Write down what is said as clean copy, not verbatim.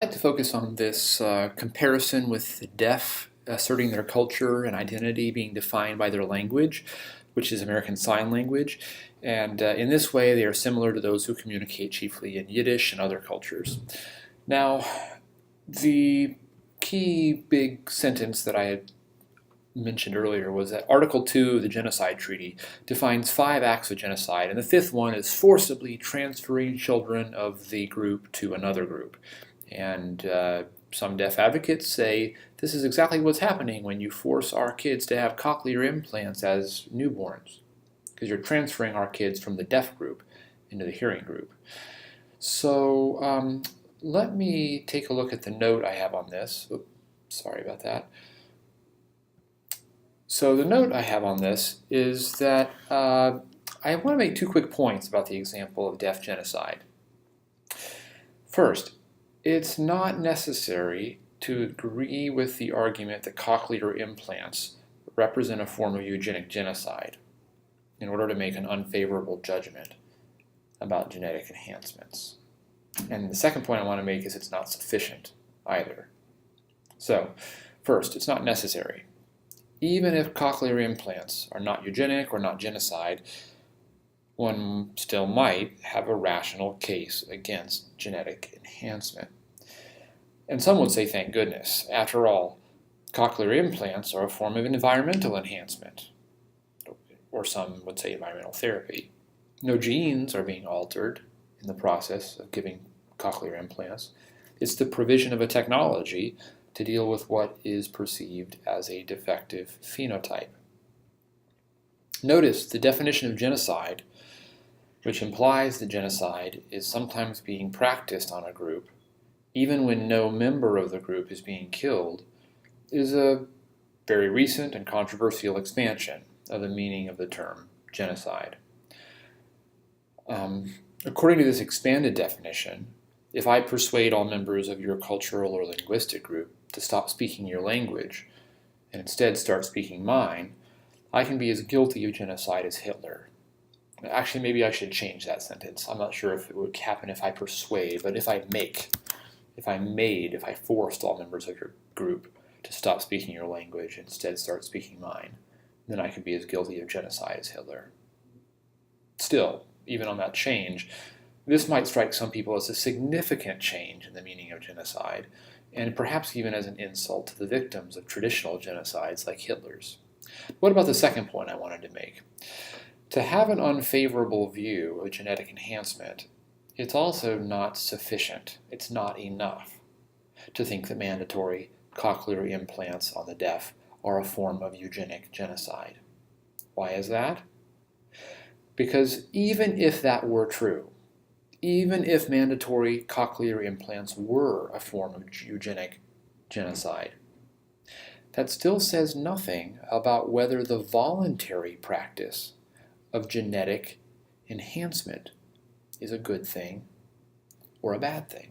I'd like to focus on this comparison with the deaf asserting their culture and identity being defined by their language, which is American Sign Language. And in this way, they are similar to those who communicate chiefly in Yiddish and other cultures. Now, the key big sentence that I had mentioned earlier was that Article 2 of the Genocide Treaty defines 5 acts of genocide, and the 5th one is forcibly transferring children of the group to another group. And some deaf advocates say this is exactly what's happening when you force our kids to have cochlear implants as newborns, because you're transferring our kids from the deaf group into the hearing group. So let me take a look at the note I have on this. Oops, sorry about that. So the note I have on this is that I want to make 2 quick points about the example of deaf genocide. First, it's not necessary to agree with the argument that cochlear implants represent a form of eugenic genocide in order to make an unfavorable judgment about genetic enhancements. And the second point I want to make is it's not sufficient either. So, first, it's not necessary. Even if cochlear implants are not eugenic or not genocide, one still might have a rational case against genetic enhancement. And some would say, thank goodness. After all, cochlear implants are a form of environmental enhancement, or some would say environmental therapy. No genes are being altered in the process of giving cochlear implants. It's the provision of a technology to deal with what is perceived as a defective phenotype. Notice the definition of genocide, which implies that genocide is sometimes being practiced on a group, even when no member of the group is being killed, is a very recent and controversial expansion of the meaning of the term genocide. According to this expanded definition, if I persuade all members of your cultural or linguistic group to stop speaking your language and instead start speaking mine, I can be as guilty of genocide as Hitler. Actually, maybe I should change that sentence. I'm not sure if it would happen if I persuade, but if I forced all members of your group to stop speaking your language and instead start speaking mine, then I could be as guilty of genocide as Hitler. Still, even on that change, this might strike some people as a significant change in the meaning of genocide, and perhaps even as an insult to the victims of traditional genocides like Hitler's. What about the second point I wanted to make? To have an unfavorable view of genetic enhancement, it's also not sufficient, it's not enough, to think that mandatory cochlear implants on the deaf are a form of eugenic genocide. Why is that? Because even if that were true, even if mandatory cochlear implants were a form of eugenic genocide, that still says nothing about whether the voluntary practice of genetic enhancement is a good thing or a bad thing.